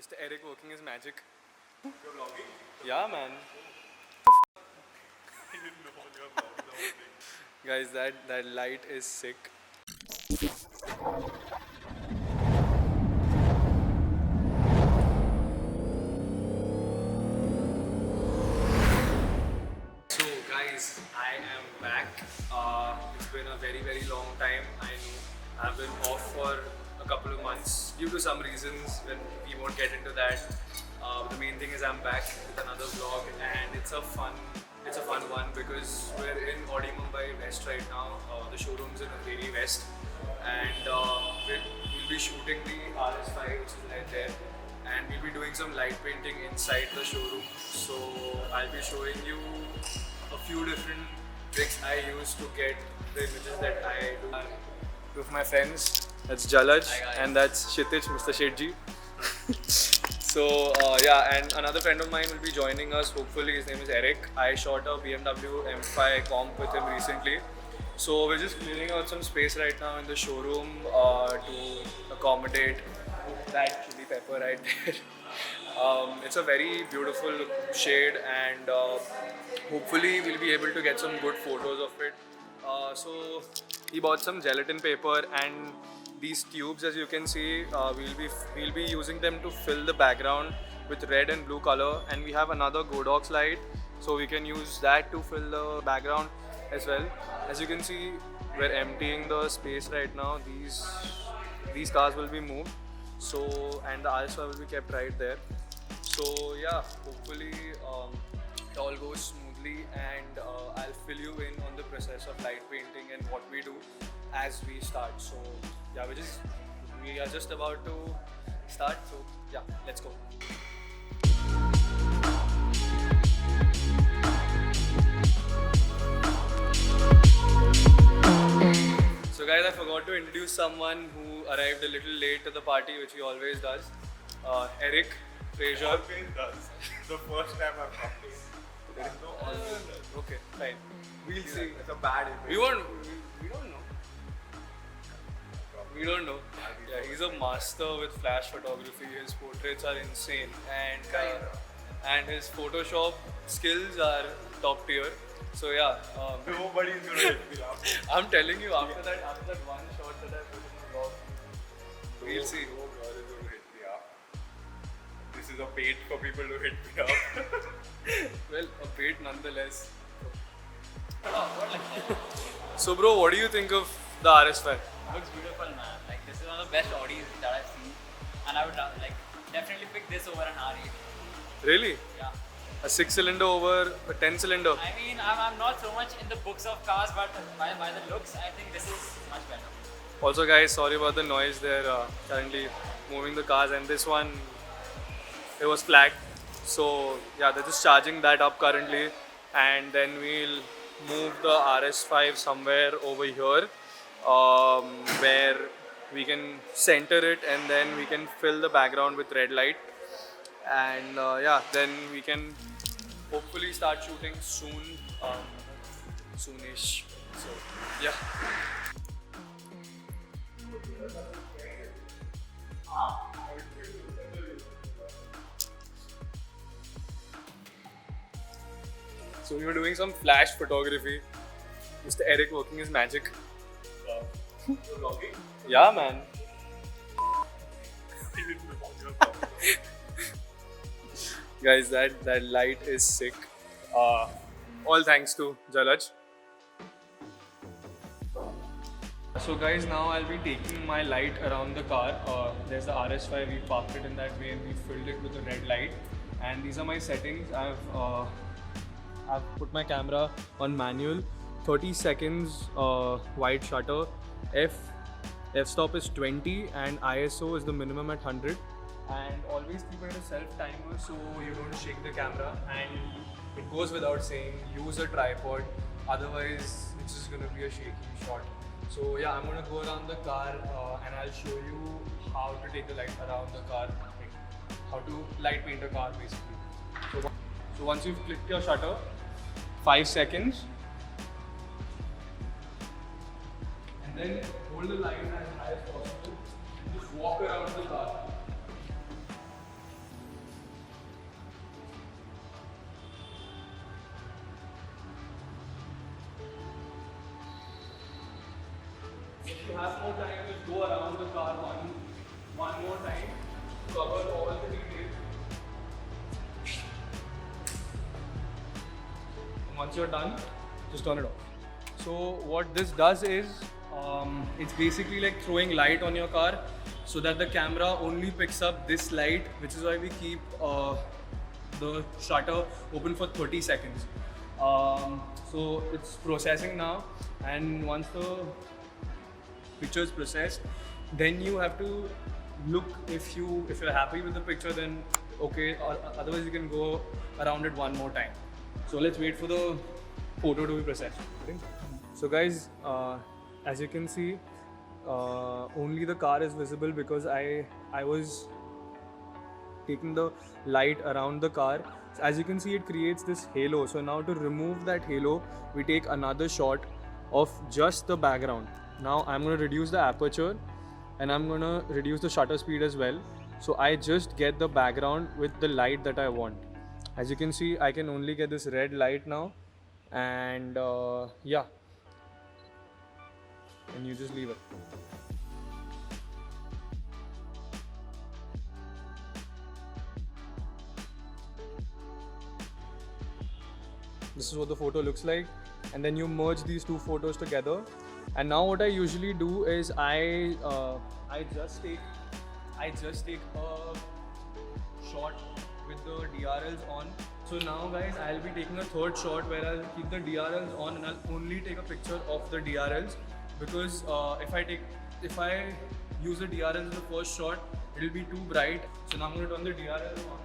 Mr. Eric working his magic. You're vlogging? Yeah, man. I didn't know you were vlogging the whole thing. Guys, that light is sick. So guys, I am back. It's been a very long time. I know I've been off for a couple of months due to some reasons. When we won't get into that. The main thing is I'm back with another vlog, and it's a fun one because we're in Audi Mumbai West right now. The showroom's in Andheri West, and we'll be shooting the RS5, which is right there, and we'll be doing some light painting inside the showroom. So I'll be showing you a few different tricks I use to get the images that I do. Two of my friends, that's Jalaj and that's Kshitij, Mr. Shetji. So yeah, and another friend of mine will be joining us. Hopefully, his name is Eric. I shot a BMW M5 comp with him recently. So we're just clearing out some space right now in the showroom to accommodate that chili pepper right there. It's a very beautiful shade, and hopefully we'll be able to get some good photos of it. So he bought some gelatin paper and these tubes, as you can see, we'll be using them to fill the background with red and blue color, and we have another Godox light, so we can use that to fill the background as well. As you can see, we're emptying the space right now. These cars will be moved, so and the RS5 will be kept right there. So yeah, hopefully it all goes smoothly, and I'll fill you in on the process of light painting and what we do as we start. So yeah, we are just about to start. So yeah, let's go. So guys, I forgot to introduce someone who arrived a little late to the party, which he always does. Eric Fraser. Always does. The first time I've talked to him. There is no always does. Okay, fine. We'll see. It's a bad image. We don't know. We don't know. Yeah, he's a master with flash photography. His portraits are insane, and his Photoshop skills are top tier. So yeah, Nobody's gonna hit me up. I'm telling you, after that one shot that I put in the vlog, we'll see. No girl is gonna hit me up. This is a bait for people to hit me up. Well, a bait nonetheless. So bro, what do you think of the RS5? Looks beautiful, man. Like, this is one of the best Audis that I've seen, and I would like definitely pick this over an R8. Really? Yeah. A 6-cylinder over a 10-cylinder? I mean, I'm not so much in the books of cars, but by the looks, I think this is much better. Also guys, sorry about the noise. They're currently moving the cars, and this one, it was flagged. So yeah, they're just charging that up currently, and then we'll move the RS5 somewhere over here, where we can center it, and then we can fill the background with red light, and yeah, then we can hopefully start shooting soon, soonish. So yeah. So we were doing some flash photography. Mr. Eric working his magic. You're vlogging? Yeah, man. I didn't know you were vlogging. Guys, that light is sick. All thanks to Jalaj. So guys, now I'll be taking my light around the car. There's the RS5, we parked it in that way and we filled it with a red light. And these are my settings. I've put my camera on manual, 30 seconds wide shutter, f-stop is 20, and ISO is the minimum at 100. And always keep it a self timer so you don't shake the camera, and it goes without saying, use a tripod, otherwise it's just gonna be a shaky shot. So yeah, I'm gonna go around the car and I'll show you how to take the light around the car, how to light paint a car basically. So once you've clicked your shutter, 5 seconds, and then hold the light as high as possible and just walk around the car. have more time, just go around the car one more time, cover all the details. Once you're done, just turn it off. So what this does is, it's basically like throwing light on your car so that the camera only picks up this light, which is why we keep the shutter open for 30 seconds. So it's processing now, and once the picture is processed, then you have to look if you're happy with the picture, then okay, otherwise you can go around it one more time. So let's wait for the photo to be processed. Okay? So guys, as you can see, only the car is visible because I was taking the light around the car. So as you can see, it creates this halo. So now to remove that halo, we take another shot of just the background. Now I'm going to reduce the aperture and I'm going to reduce the shutter speed as well. So I just get the background with the light that I want. As you can see, I can only get this red light now, and yeah, and you just leave it. This is what the photo looks like, and then you merge these two photos together. And now what I usually do is I just take a shot with the DRLs on. So now guys, I'll be taking a third shot where I'll keep the DRLs on and I'll only take a picture of the DRLs, because if I use the DRLs in the first shot, it'll be too bright. So now I'm going to turn the DRLs on.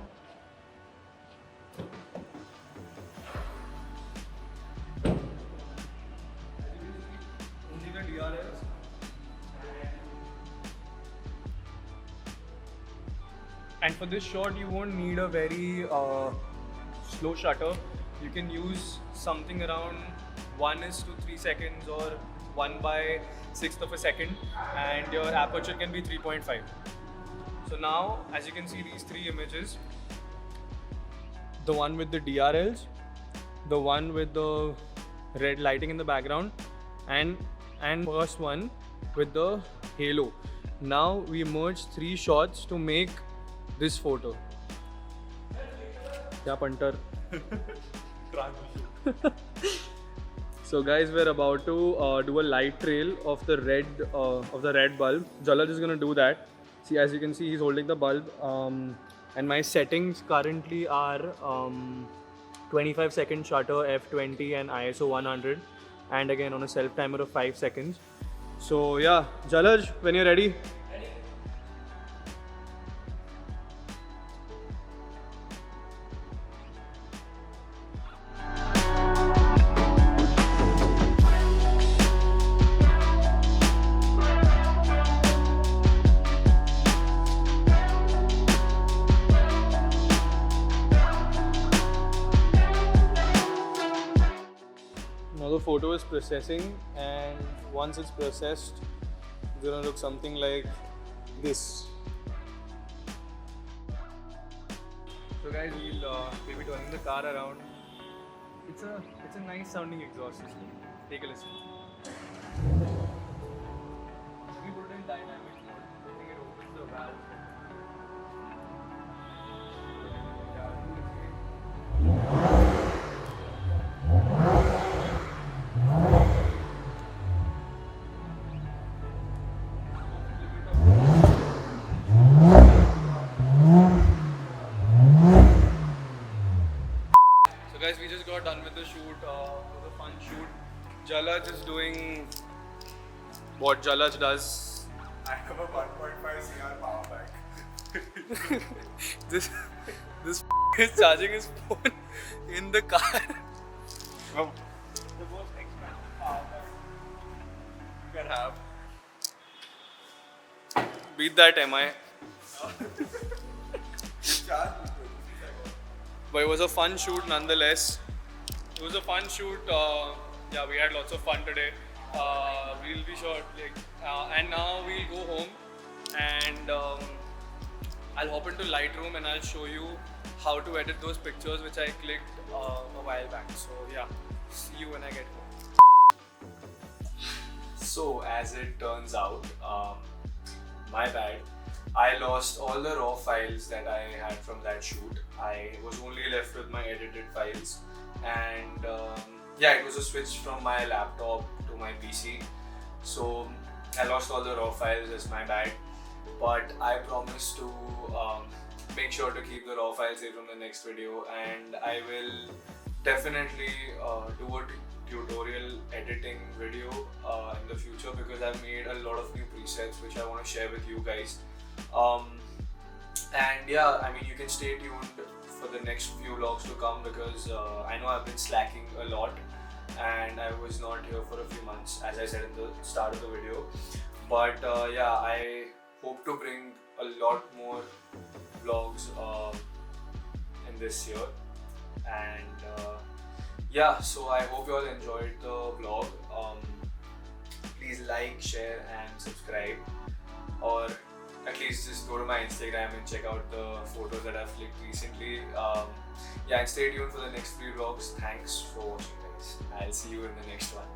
Only the DRLs. And for this shot, you won't need a very slow shutter. You can use something around 1:3 seconds or 1/6 of a second, and your aperture can be 3.5. So now, as you can see, these three images, the one with the DRLs, the one with the red lighting in the background, and first one with the halo. Now we merge three shots to make this photo. Yeah, punter. So guys, we're about to do a light trail of the red bulb. Jalaj is gonna do that. See, as you can see, he's holding the bulb, and my settings currently are 25-second shutter, f20, and ISO 100, and again on a self timer of 5 seconds. So yeah, Jalaj, when you're ready. Now the photo is processing, and once it's processed, it's gonna look something like this. So guys, we'll be turning the car around. It's a nice sounding exhaust system. Take a listen. We put it in dynamic mode. I think it opens the valve. So guys, we just got done with the shoot. It was a fun shoot. Jalaj is doing what Jalaj does. I have a 1.5 CR power bank. This is charging his phone in the car. Oh. The most expensive power bank you can have. Beat that, MI. But it was a fun shoot nonetheless. It was a fun shoot. Yeah, we had lots of fun today. We'll be sure. And now we'll go home, and I'll hop into Lightroom and I'll show you how to edit those pictures which I clicked a while back. So yeah, see you when I get home. So as it turns out, my bad. I lost all the raw files that I had from that shoot. I was only left with my edited files, and yeah, it was a switch from my laptop to my PC. So I lost all the raw files. It's my bad. But I promise to make sure to keep the raw files saved from the next video, and I will definitely do a tutorial editing video in the future, because I've made a lot of new presets which I want to share with you guys. And yeah, I mean, you can stay tuned for the next few vlogs to come, because I know I've been slacking a lot and I was not here for a few months, as I said in the start of the video. But yeah, I hope to bring a lot more vlogs in this year. And yeah, so I hope you all enjoyed the vlog. Please like, share and subscribe, or at least just go to my Instagram and check out the photos that I've clicked recently. Yeah, and stay tuned for the next few vlogs. Thanks for watching, guys. I'll see you in the next one.